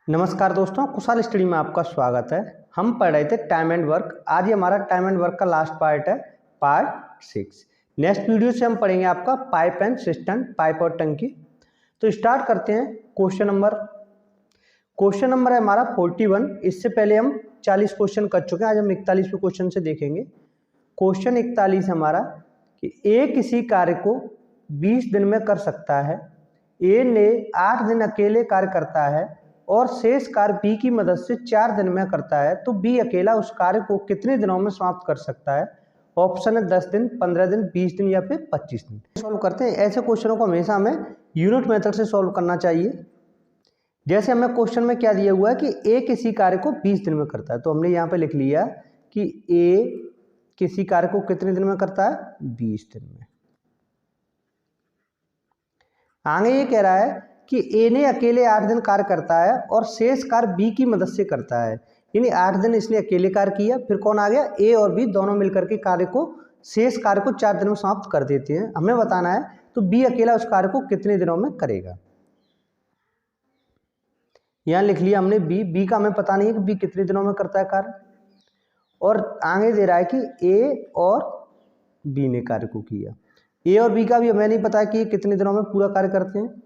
नमस्कार दोस्तों, कुशाल स्टडी में आपका स्वागत है। हम पढ़ रहे थे टाइम एंड वर्क। आज ये हमारा टाइम एंड वर्क का लास्ट पार्ट है, पार्ट 6। नेक्स्ट वीडियो से हम पढ़ेंगे आपका पाइप एंड सिस्टम, पाइप और टंकी। तो स्टार्ट करते हैं। क्वेश्चन नंबर है हमारा 41। इससे पहले हम 40 क्वेश्चन कर चुके हैं। आज हम 41वें क्वेश्चन से देखेंगे। क्वेश्चन 41 हमारा कि ए किसी कार्य को 20 दिन में कर सकता है। ए ने 8 दिन अकेले कार्य करता है और शेष कार्य बी की मदद से 4 दिन में करता है, तो बी अकेला उस कार्य को कितने दिनों में समाप्त कर सकता है? ऑप्शन है 10 दिन, 15 दिन, 20 दिन या फिर 25 दिन। सॉल्व करते हैं। ऐसे क्वेश्चनों को हमेशा हमें यूनिट मेथड से सॉल्व करना चाहिए। जैसे हमें क्वेश्चन में क्या दिया हुआ है कि ए किसी कार्य को 20 दिन में करता है, तो हमने यहाँ पे लिख लिया कि ए किसी कार्य को कितने दिन में करता है? 20 दिन में। आगे ये कह रहा है कि ए ने अकेले 8 दिन कार्य करता है और शेष कार्य बी की मदद से करता है। यानी 8 दिन इसने अकेले कार्य किया, फिर कौन आ गया? ए और बी दोनों मिलकर के शेष कार्य को 4 दिन में समाप्त कर देते हैं। हमें बताना है तो बी अकेला उस कार्य को कितने दिनों में करेगा। यहाँ लिख लिया हमने बी का हमें पता नहीं है कि बी कितने दिनों में करता है कार्य, और आगे दे रहा है कि ए और बी ने कार्य को किया। ए और बी का भी हमें नहीं पता है कि कितने दिनों में पूरा कार्य करते हैं।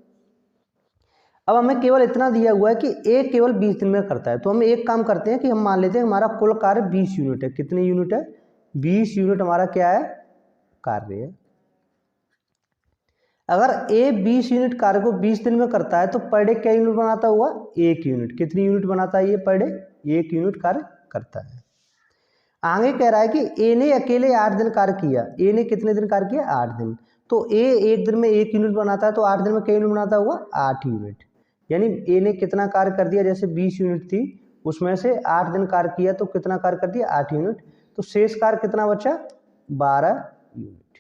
अब हमें केवल इतना दिया हुआ है कि ए केवल 20 दिन में करता है, तो हम एक काम करते हैं कि हम मान लेते हैं हमारा कुल कार्य 20 यूनिट है। कितने यूनिट है? 20 यूनिट हमारा क्या है? कार्य है। अगर ए 20 यूनिट कार्य को 20 दिन में करता है तो पर डे क्या यूनिट बनाता हुआ? 1 यूनिट। कितनी यूनिट बनाता है ये पर डे? 1 यूनिट कार्य करता है। आगे कह रहा है कि ए ने अकेले 8 दिन कार्य किया। ए ने कितने दिन कार्य किया? 8 दिन। तो ए 1 दिन में 1 यूनिट बनाता है, तो 8 दिन में क्या यूनिट बनाता हुआ? 8 यूनिट। यानी ए ने कितना कार्य कर दिया? जैसे 20 यूनिट थी, उसमें से 8 दिन कार्य किया तो कितना कार्य कर दिया? 8 यूनिट। तो शेष कार्य कितना बचा? 12 यूनिट।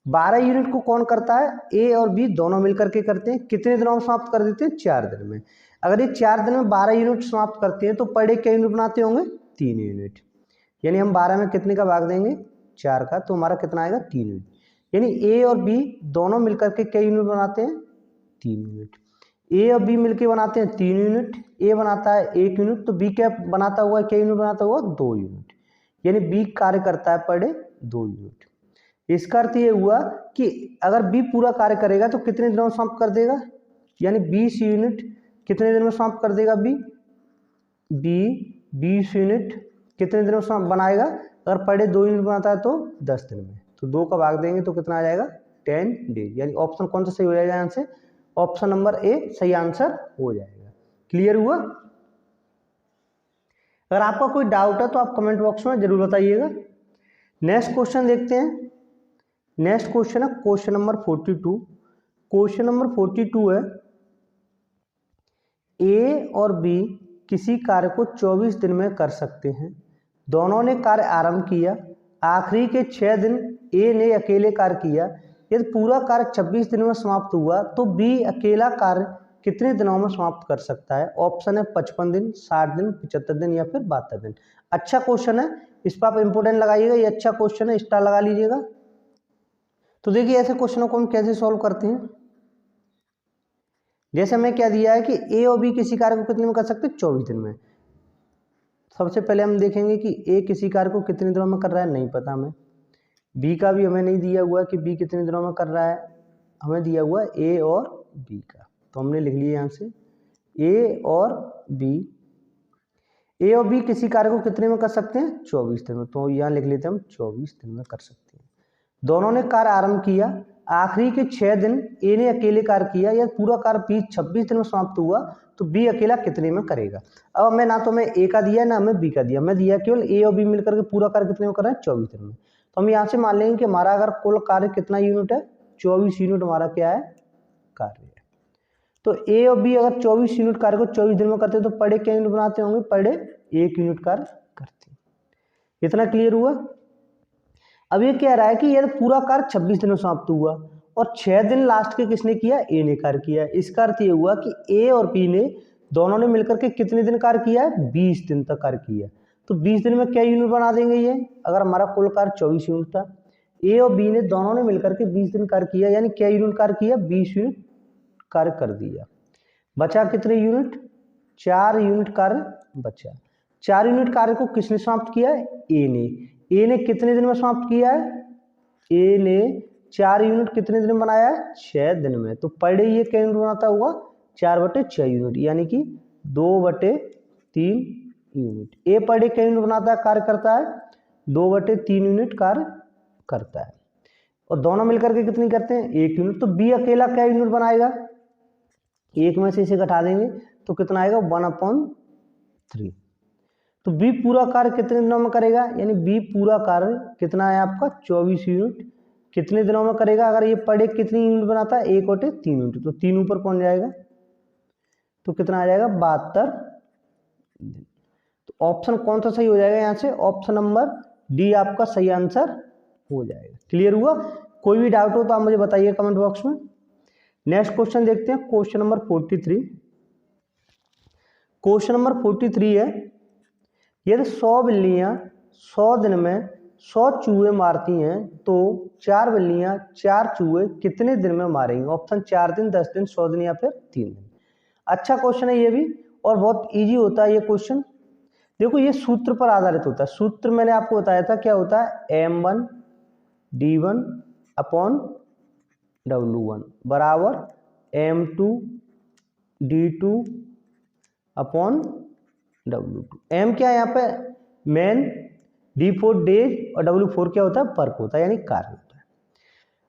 12 यूनिट को कौन करता है? ए और बी दोनों मिलकर के करते हैं। कितने दिनों में समाप्त कर देते हैं? 4 दिन में। अगर ये 4 दिन में 12 यूनिट समाप्त करते हैं तो पर डे क्या यूनिट बनाते होंगे? 3 यूनिट। यानी हम 12 में कितने का भाग देंगे? 4 का, तो हमारा कितना आएगा? 3 यूनिट। यानी ए और बी दोनों मिलकर के क्या यूनिट बनाते हैं? 3 यूनिट। ए और बी मिलकर बनाते हैं 3 यूनिट। ए बनाता है 1 यूनिट, तो बी क्या बनाता हुआ? क्या यूनिट बनाता हुआ? 2 यूनिट। यानी बी कार्य करता है पर डे 2 यूनिट। इसका अर्थ ये हुआ कि अगर बी पूरा कार्य करेगा तो कितने दिनों में समाप्त कर देगा? यानी 20 यूनिट कितने दिन में समाप्त कर देगा? बी 20 यूनिट कितने दिनों में बनाएगा? अगर पर डे 2 यूनिट बनाता है तो 10 दिन में। तो 2 का भाग देंगे तो कितना आ जाएगा? 10 डेज। यानी ऑप्शन कौन सा सही हो जाएगा? यहाँ से ऑप्शन नंबर ए सही आंसर हो जाएगा। क्लियर हुआ? अगर आपका कोई डाउट है तो आप कमेंट बॉक्स में जरूर बताइएगा। नेक्स्ट क्वेश्चन देखते हैं। नेक्स्ट क्वेश्चन है क्वेश्चन नंबर 42। क्वेश्चन नंबर 42 है ए और बी किसी कार्य को 24 दिन में कर सकते हैं। दोनों ने कार्य आरंभ किया। आखिरी के 6 दिन ए ने अकेले कार्य किया। यदि पूरा कार्य 26 दिन में समाप्त हुआ तो बी अकेला कार्य कितने दिनों में समाप्त कर सकता है? ऑप्शन है 55 दिन, 60 दिन, 75 दिन या फिर 72 दिन। अच्छा क्वेश्चन है, इस पर आप इंपोर्टेंट लगाइएगा। ये अच्छा क्वेश्चन है, स्टार लगा लीजिएगा। तो देखिए ऐसे क्वेश्चनों को हम कैसे सॉल्व करते हैं। जैसे हमें क्या दिया है कि ए और बी किसी कार्य को कितने में कर सकते हैं? 24 दिन में। सबसे पहले हम देखेंगे कि ए किसी कार्य को कितने दिनों में कर रहा है, नहीं पता हमें। बी का भी हमें नहीं दिया हुआ कि बी कितने दिनों में कर रहा है, हमें दिया हुआ है ए और बी का। तो हमने लिख लिया यहाँ से ए और बी। ए और बी किसी कार्य को कितने में कर सकते हैं? 24 दिन में। तो यहाँ लिख लेते हैं हम 24 दिन में कर सकते हैं। दोनों ने कार्य आरंभ किया। आखिरी के 6 दिन ए ने अकेले कार्य किया। या पूरा कार्य 26 दिन में समाप्त हुआ तो बी अकेला कितने में करेगा? अब हमें ना तो हमें ए का दिया ना हमें बी का दिया, हमें दिया केवल ए और बी मिलकर के पूरा कार्य कितने में कर रहे हैं? 24 दिन में। तो हम यहाँ से मान लेंगे कि हमारा अगर कुल कार्य कितना यूनिट है? 24 यूनिट हमारा क्या है? कार्य है। तो ए और बी अगर 24 यूनिट कार्य को 24 दिन में करते हैं तो पर डे क्या यूनिट बनाते होंगे? पर डे 1 यूनिट कार्य करते हैं। इतना क्लियर हुआ? अब ये कह रहा है कि यदि पूरा कार्य 26 दिन में समाप्त हुआ और 6 दिन लास्ट के किसने किया? ए ने कार्य किया। इसका अर्थ ये हुआ कि ए और बी ने दोनों ने मिलकर के कितने दिन कार्य किया है? 20 दिन तक कार्य किया। तो 20 दिन में क्या यूनिट बना देंगे ये? अगर हमारा कुल कार्य 24 यूनिट था, ए और बी ने दोनों ने मिलकर के 20 दिन कार्य किया, यानी क्या यूनिट कार्य किया? 20 यूनिट कार्य कर दिया। बचा कितने यूनिट? 4 यूनिट कार्य बचा। 4 यूनिट कार्य को किसने समाप्त किया है? ए ने। ए ने कितने दिन में समाप्त किया है? ए ने 4 यूनिट कितने दिन में बनाया है? 6 दिन में। तो पर डे ये क्या यूनिट बनाता होगा? 4/6 यूनिट, यानी कि 2/3 यूनिट। ए पर डे क्या यूनिट बनाता है, कार्य करता है? 2/3 यूनिट कार्य करता है। और दोनों मिलकर के कितनी करते हैं? 1 यूनिट। तो बी अकेला क्या यूनिट बनाएगा? 1 में से इसे घटा देंगे तो कितना आएगा? 1/3। तो बी पूरा कार्य कितने दिनों में करेगा? यानी बी पूरा कार्य कितना है आपका? 24 यूनिट कितने दिनों में करेगा? अगर ये पर डे कितनी यूनिट बनाता है? 1/3 यूनिट। तो 3 ऊपर कौन जाएगा? तो कितना आ जाएगा? 72 दिन। तो ऑप्शन कौन सा सही हो जाएगा यहाँ से? ऑप्शन नंबर डी आपका सही आंसर हो जाएगा। क्लियर हुआ? कोई भी डाउट हो तो आप मुझे बताइए कमेंट बॉक्स में। नेक्स्ट क्वेश्चन देखते हैं, क्वेश्चन नंबर 43। क्वेश्चन नंबर 43 है, यदि 100 बिल्लियां 100 दिन में 100 चूहे मारती हैं तो 4 बिल्लियां 4 चूहे कितने दिन में मारेंगी? ऑप्शन 4 दिन, 10 दिन, 100 दिन या फिर 3 दिन। अच्छा क्वेश्चन है ये भी, और बहुत इजी होता है ये क्वेश्चन। देखो ये सूत्र पर आधारित होता है। सूत्र मैंने आपको बताया था, क्या होता है? M1 D1 अपॉन W1 बराबर M2 D2 upon W2। M क्या है यहाँ पे? मैन, D4 डेज और W4 क्या होता है? वर्क होता है, यानी कार्य होता है।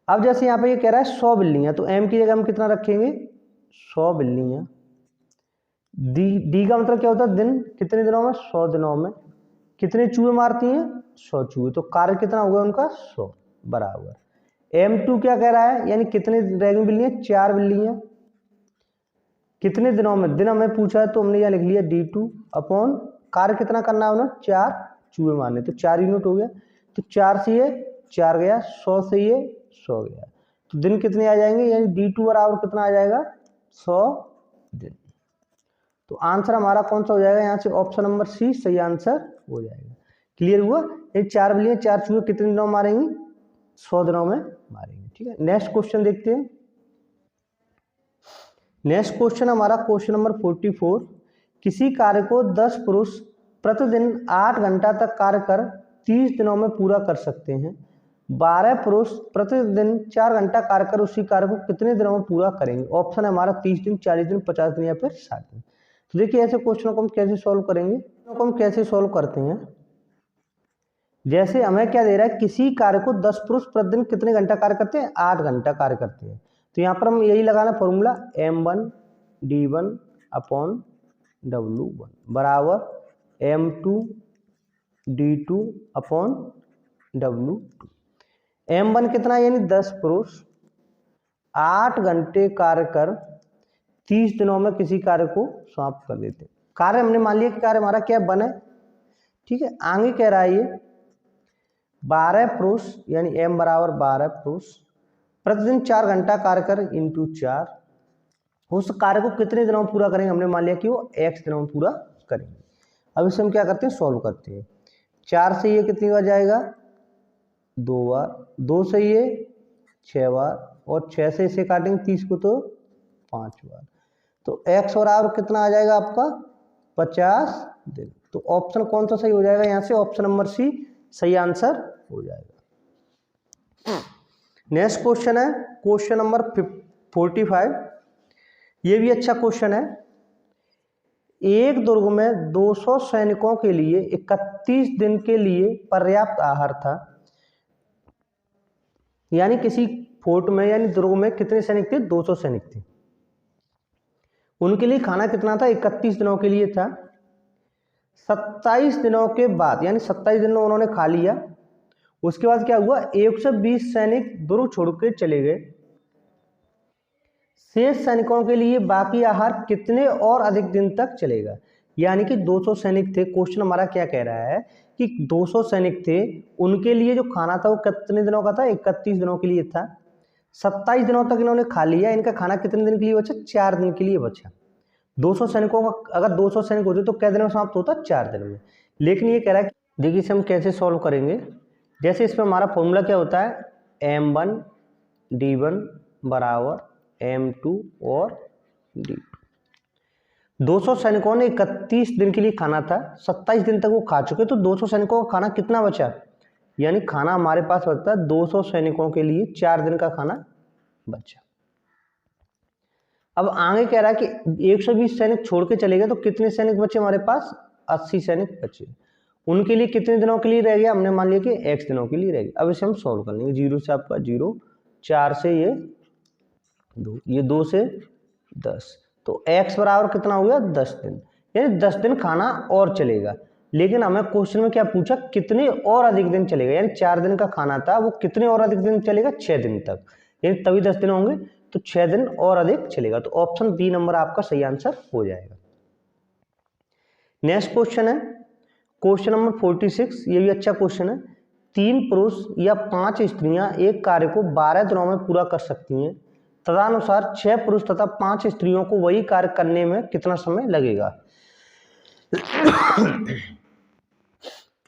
अब जैसे यहाँ पे ये कह रहा है 100 बिल्लियां, तो M की जगह हम कितना रखेंगे? 100 बिल्लियां। डी का मतलब क्या होता है? दिन। कितने दिनों में? 100 दिनों में। कितने चूहे मारती हैं? 100 चूहे। तो कार्य कितना होगा उनका? 100 बराबर। M2 क्या कह रहा है? यानी कितने रहेंगी बिल्लियां? 4 बिल्लियां। कितने दिनों में? दिन हमें पूछा है तो हमने यहाँ लिख लिया D2 अपॉन कार्य कितना करना है उन्हें? 4 चूहे मारने। तो 4 यूनिट हो गया। तो 4 से ये 4 गया, 100 से ये 100 गया। तो दिन कितने आ जाएंगे? यानी D2 बराबर कितना आ जाएगा? 100 दिन। तो आंसर हमारा कौन सा हो जाएगा यहाँ से? ऑप्शन नंबर सी सही आंसर हो जाएगा। क्लियर हुआ? ये 4 बिल्लियां 4 चूहे कितने दिनों में मारेंगी? 100 दिनों में मारेंगे। ठीक है, नेक्स्ट क्वेश्चन देखते हैं। नेक्स्ट क्वेश्चन हमारा क्वेश्चन नंबर 44। किसी कार्य को 10 पुरुष प्रतिदिन 8 घंटा तक कार्य कर 30 दिनों में पूरा कर सकते हैं। 12 पुरुष प्रतिदिन 4 घंटा कार्य कर उसी कार्य को कितने दिनों में पूरा करेंगे? ऑप्शन है हमारा 30 दिन, 40 दिन, 50 दिन या फिर 60 दिन। तो देखिए ऐसे क्वेश्चनों को हम कैसे सॉल्व करेंगे, तो हम कैसे सॉल्व करते हैं। जैसे हमें क्या दे रहा है? किसी कार्य को 10 पुरुष प्रतिदिन कितने घंटा कार्य करते हैं? 8 घंटा कार्य करते हैं। तो यहाँ पर हम यही लगाना formula M1 D1 upon W1 बराबर M2 D2 upon W2। M1 कितना? यानी 10 पुरुष 8 घंटे कार्य कर 30 दिनों में किसी कार्य को समाप्त कर देते। कार्य हमने मान लिया कि कार्य हमारा क्या बने। ठीक है, आगे कह रहा है ये 12 पुरुष यानी M बराबर 12 पुरुष प्रतिदिन 4 घंटा कार्य कर इंटू 4 उस कार्य को कितने दिनों में पूरा करेंगे? हमने मान लिया कि वो X दिनों में पूरा करेंगे। अब इसे हम क्या करते हैं? सॉल्व करते हैं। 4 से ये कितनी बार जाएगा? 2 बार। 2 से ये 6 बार और 6 से इसे काटेंगे 30 को तो 5 बार। तो X बराबर कितना आ जाएगा आपका? 50 दिन। तो ऑप्शन कौन सा सही हो जाएगा यहाँ से? ऑप्शन नंबर सी सही आंसर हो जाएगा। नेक्स्ट क्वेश्चन है क्वेश्चन नंबर 45। ये भी अच्छा क्वेश्चन है। एक दुर्ग में 200 सैनिकों के लिए 31 दिन के लिए पर्याप्त आहार था। यानी किसी फोर्ट में यानी दुर्ग में कितने सैनिक थे? 200 सैनिक थे। उनके लिए खाना कितना था? 31 दिनों के लिए था। 27 दिनों के बाद यानी 27 दिन में उन्होंने खा लिया। उसके बाद क्या हुआ? 120 सैनिक दुर्ग छोड़ के चले गए। शेष सैनिकों के लिए बाकी आहार कितने और अधिक दिन तक चलेगा? यानी कि 200 सैनिक थे। क्वेश्चन हमारा क्या कह रहा है कि 200 सैनिक थे, उनके लिए जो खाना था वो कितने दिनों का था? 31 दिनों के लिए था। 27 दिनों तक इन्होंने खा लिया। इनका खाना कितने दिन के लिए बचा? 4 दिन के लिए बचा। 200 सैनिकों का अगर 200 सैनिक होते तो कै दिन में समाप्त होता? 4 दिन में। लेकिन ये कह रहा है कि देखिए इसे हम कैसे सॉल्व करेंगे। जैसे इसमें हमारा फॉर्मूला क्या होता है? M1 D1 बराबर M2 और D2। 200 सैनिकों ने 31 दिन के लिए खाना था, 27 दिन तक वो खा चुके, तो 200 सैनिकों का खाना कितना बचा, यानी खाना हमारे पास बचता है 200 सैनिकों के लिए 4 दिन का खाना बचा। अब आगे कह रहा है कि 120 सैनिक छोड़ के चले गए, तो कितने सैनिक बचे हमारे पास, 80 सैनिक बचे। उनके लिए कितने दिनों के लिए रह गया, हमने मान लिया कि x दिनों के लिए रह गया। अब इसे हम सॉल्व कर लेंगे। 0 से आपका 0, 4 से ये 2, ये 2 से 10, तो x बराबर कितना हो गया, 10 दिन, यानी 10 दिन खाना और चलेगा। लेकिन हमें क्वेश्चन में क्या पूछा, कितने और अधिक दिन चलेगा, यानी 4 दिन का खाना था, वो कितने और अधिक दिन चलेगा, 6 दिन तक, यानी तभी 10 दिन होंगे, तो 6 दिन और अधिक चलेगा। तो ऑप्शन बी नंबर आपका सही आंसर हो जाएगा। नेक्स्ट क्वेश्चन है क्वेश्चन नंबर 46, ये भी अच्छा क्वेश्चन है। 3 पुरुष या 5 स्त्रियां एक कार्य को 12 दिनों में पूरा कर सकती हैं, तदनुसार 6 पुरुष तथा 5 स्त्रियों को वही कार्य करने में कितना समय लगेगा।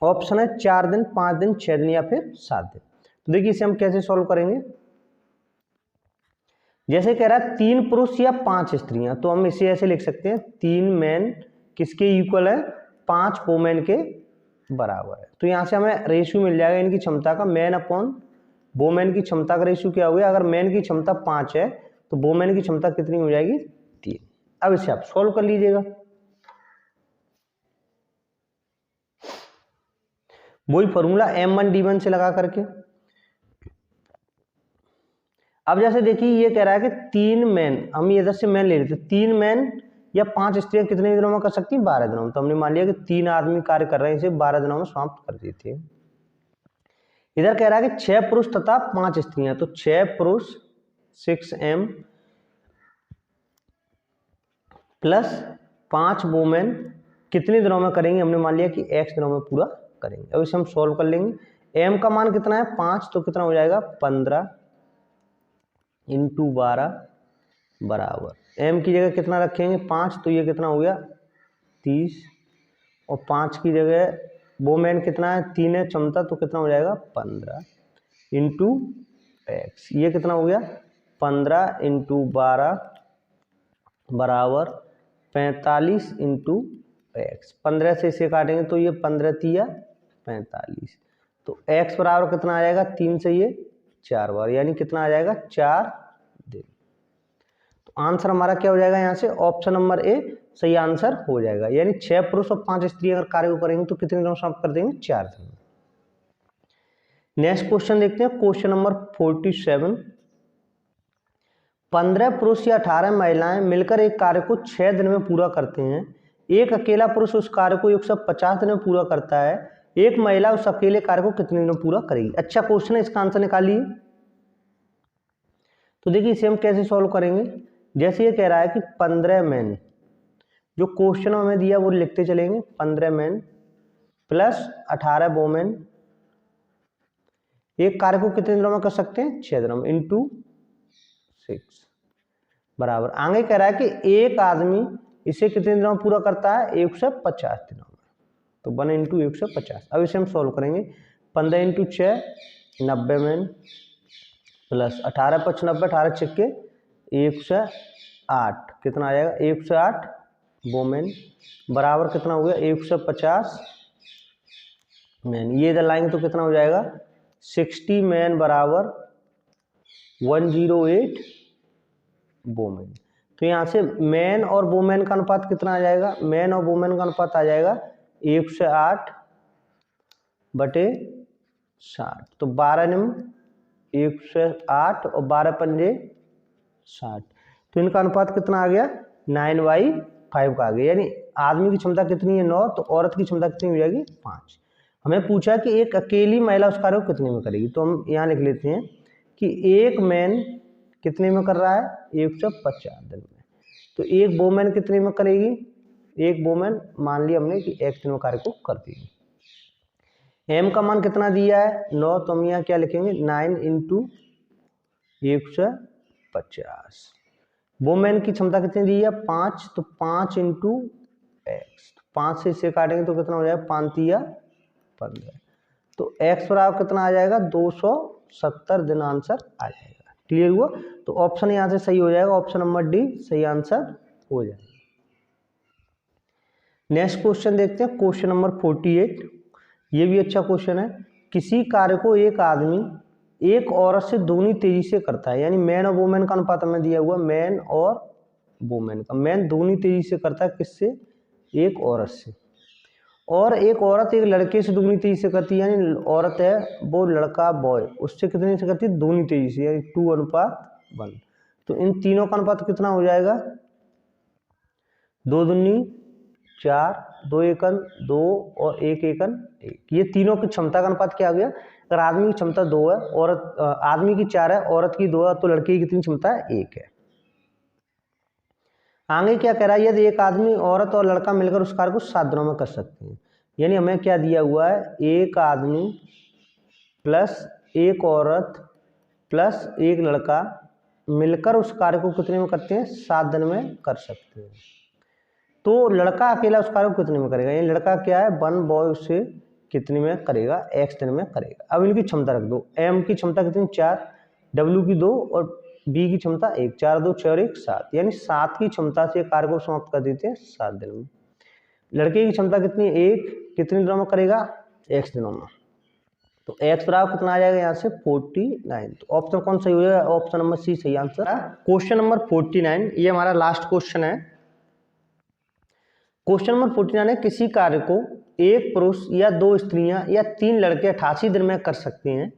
ऑप्शन है 4 दिन, 5 दिन, 6 दिन या फिर 7 दिन। तो देखिए इसे हम कैसे सॉल्व करेंगे। जैसे कह रहा है 3 पुरुष या 5 स्त्रियां, तो हम इसे ऐसे लिख सकते हैं 3 मैन किसके इक्वल है, 5 वोमेन के बराबर है। तो यहाँ से हमें रेशियो मिल जाएगा इनकी क्षमता का, मैन अपॉन वोमेन की क्षमता का रेशियो क्या हो गया, अगर मैन की क्षमता 5 है तो वोमेन की क्षमता कितनी हो जाएगी, 3। अब इसे आप सॉल्व कर लीजिएगा। वही फॉर्मूला M1D1 से लगा करके। अब जैसे देखिए ये कह रहा है कि 3 मैन, हम इधर से मैन ले लेते, 3 मैन या 5 स्त्रियां कितने दिनों में कर सकती हैं, 12 दिनों में। तो हमने मान लिया कि 3 आदमी कार्य कर रहे हैं, इसे 12 दिनों में समाप्त कर देते हैं। इधर कह रहा है कि 6 पुरुष तथा 5 स्त्रियां, तो 6 पुरुष 6M प्लस 5 वोमेन कितने दिनों में करेंगे, हमने मान लिया कि x दिनों में पूरा करेंगे। अब इसे हम सॉल्व कर लेंगे। m का मान कितना है 5, तो कितना हो जाएगा 15 इंटू 12 बराबर, m की जगह कितना रखेंगे 5, तो ये कितना हो गया 30, और 5 की जगह वोमेन कितना है 3 है क्षमता, तो कितना हो जाएगा 15 इंटू x, ये कितना हो गया 15 इंटू 12 बराबर 45 इंटू x। 15 से इसे काटेंगे तो ये 15 तिया 45, तो x बराबर कितना आ जाएगा 3 से ये 4 बार, यानी कितना आ जाएगा 4 दिन। तो आंसर हमारा क्या हो जाएगा, यहाँ से ऑप्शन नंबर ए सही आंसर हो जाएगा, यानी 6 पुरुष और 5 स्त्री अगर कार्य को करेंगे तो कितने दिनों में समाप्त कर देंगे, 4 दिन। नेक्स्ट क्वेश्चन देखते हैं क्वेश्चन नंबर 47। 15 पुरुष या 18 महिलाएं मिलकर एक कार्य को 6 दिन में पूरा करते हैं। एक अकेला पुरुष उस कार्य को 150 दिन में पूरा करता है, एक महिला उस अकेले कार्य को कितने दिन में पूरा करेगी। अच्छा क्वेश्चन है, इसका आंसर निकालिए। तो देखिए इसे हम कैसे सॉल्व करेंगे। जैसे ये कह रहा है कि 15 मैन, जो क्वेश्चन हमें दिया वो लिखते चलेंगे, 15 मैन प्लस 18 वोमेन एक कार्य को कितने दिनों में कर सकते हैं, 6 दिनों में, इंटू 6 बराबर, आगे कह रहा है कि एक आदमी इसे कितने दिनों में पूरा करता है, 150 दिनों में, तो 1 इंटू 150। अब इसे हम सॉल्व करेंगे। 15 इंटू 6 90 मैन प्लस 18 5 90, 18 छक्के 108, कितना आ जाएगा 108 वोमेन बराबर कितना हो गया 150 मैन, ये इधर लाएंगे तो कितना हो जाएगा 60 मैन बराबर 108 वोमेन। तो यहाँ से मैन और वोमेन का अनुपात कितना आ जाएगा, मैन और वोमेन का अनुपात आ जाएगा 108 बटे 60, तो 12 निम 108 और 12 पंजे 60, तो इनका अनुपात कितना आ गया 9/5 का आ गया, यानी आदमी की क्षमता कितनी है 9, तो औरत की क्षमता कितनी हो जाएगी 5। हमें पूछा कि एक अकेली महिला उस कार्य को कितने में करेगी, तो हम यहाँ लिख लेते हैं कि एक मैन कितने में कर रहा है 150 दिन में, तो एक वोमेन कितने में करेगी, एक वोमेन मान लिया हमने कि एक दिन में कार्य को कर देगी। m का मान कितना दिया है 9, तो हम यहाँ क्या लिखेंगे 9 इंटू 150। वोमेन की क्षमता कितनी दी है 5, तो 5 इंटू x, 5 से इसे काटेंगे तो कितना हो जाएगा 5 तिया 15, तो x बराबर कितना आ जाएगा 270 दिन आंसर आ जाएगा। क्लियर हुआ, तो ऑप्शन यहाँ से सही हो जाएगा, ऑप्शन नंबर डी सही आंसर हो जाएगा। नेक्स्ट क्वेश्चन देखते हैं, क्वेश्चन नंबर 48। ये भी अच्छा क्वेश्चन है। किसी कार्य को एक आदमी एक औरत से दुगनी तेजी से करता है, यानी मैन और वुमेन का अनुपात हमें दिया हुआ, मैन और वुमेन का। मैन दुगनी तेजी से करता है किससे? एक औरत से। और एक औरत एक लड़के से दुगनी तेजी से करती है, यानी औरत है वो लड़का बॉय, उससे कितनी से करती है? दुगनी तेजी से, यानी 2:1। तो इन तीनों का अनुपात कितना हो जाएगा? 2 दूनी 4, 2 एकन 2 और 1 एकन 1। ये तीनों की क्षमता का अनुपात क्या हो गया? अगर आदमी की क्षमता 2 है, औरत आदमी की 4 है, औरत की 2 है, तो लड़के की कितनी क्षमता है? 1 है। आगे क्या कह रहा है? यदि एक आदमी, औरत और लड़का मिलकर उस कार्य को 7 दिनों में कर सकते हैं, यानी हमें क्या दिया हुआ है? एक आदमी प्लस एक औरत प्लस एक लड़का मिलकर उस कार्य को कितने में करते हैं? 7 दिन में कर सकते हैं। तो लड़का अकेला उस कार्य को कितने में करेगा? यानी लड़का क्या है? 1 बॉय उसे कितने में करेगा? x दिन में करेगा। अब इनकी क्षमता रख दो। m की क्षमता कितनी? 4, w की 2 और b की क्षमता 1। 4 2 6 और 1 7, यानी 7 की क्षमता से कार्य को समाप्त कर देते हैं 7 दिन में। लड़के की क्षमता कितनी? 1, कितने दिनों में करेगा? x दिनों में। तो x बराबर कितना आ जाएगा यहाँ से? 49। तो ऑप्शन कौन सही हो जाएगा? ऑप्शन नंबर सी सही आंसर है। क्वेश्चन नंबर 49, ये हमारा लास्ट क्वेश्चन है। क्वेश्चन नंबर 49 है, किसी कार्य को एक पुरुष या 2 स्त्रियां या 3 लड़के 88 दिन में कर सकते हैं।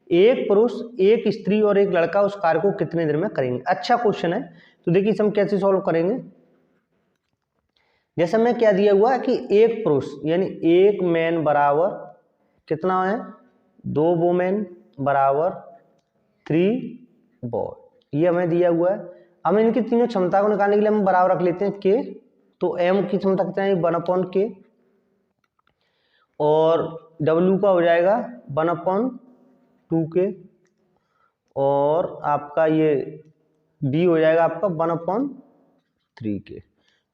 एक पुरुष, एक स्त्री और एक लड़का उस कार्य को कितने दिन में करेंगे? अच्छा क्वेश्चन है। तो देखिए इसे हम कैसे सॉल्व करेंगे। जैसे हमें क्या दिया हुआ है कि एक पुरुष यानी एक मैन बराबर कितना है? 2 वुमेन बराबर 3 बॉय, ये हमें दिया हुआ है। हम इनकी तीनों क्षमता को निकालने के लिए हम बराबर रख लेते हैं के। तो m की क्षमता कितना है? 1/k और w का हो जाएगा 1/2k और आपका ये b हो जाएगा आपका 1/3k।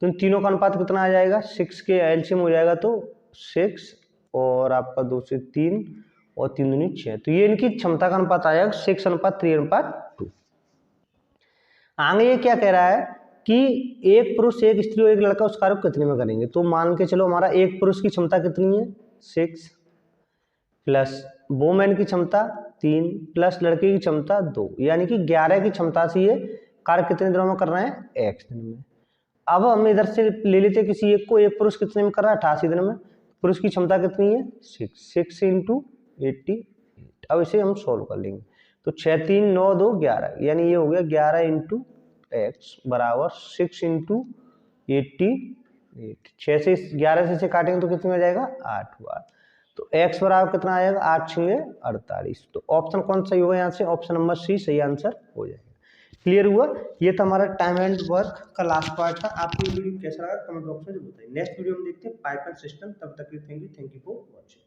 तो इन तीनों का अनुपात कितना आ जाएगा? 6 के एलसीएम हो जाएगा तो 6 और आपका 2 से 3 और 3 दूनी 6। तो ये इनकी क्षमता का अनुपात आ जाएगा 6:3:2। आगे ये क्या कह रहा है कि एक पुरुष, एक स्त्री और एक लड़का उस कार्य को कितने में करेंगे? तो मान के चलो हमारा एक पुरुष की क्षमता कितनी है? 6 प्लस वुमेन की क्षमता 3 प्लस लड़के की क्षमता 2, यानी कि 11 की क्षमता से ये कार्य कितने दिनों में कर रहे हैं? x दिन में। अब हम इधर से ले लेते किसी एक को। एक पुरुष कितने में कर रहा है? 88 दिन में। पुरुष की क्षमता कितनी है? 6 × 88। अब इसे हम सोल्व कर लेंगे। तो 6 3 9 2 11, यानी ये हो गया 11 × x बराबर 6 × 88। 6 से 11 से काटेंगे तो कितने में जाएगा? 8 बार। तो x बराबर कितना आएगा? 8 6 48। तो ऑप्शन कौन सही होगा यहाँ से? ऑप्शन नंबर सी सही आंसर हो जाएगा। क्लियर हुआ? ये था हमारा टाइम एंड वर्क का लास्ट पार्ट था। आपको ये वीडियो कैसा लगा कमेंट बॉक्स में बताइए। नेक्स्ट वीडियो में देखते हैं पाइथन सिस्टम। तब तक के लिए थैंक यू फॉर वॉचिंग।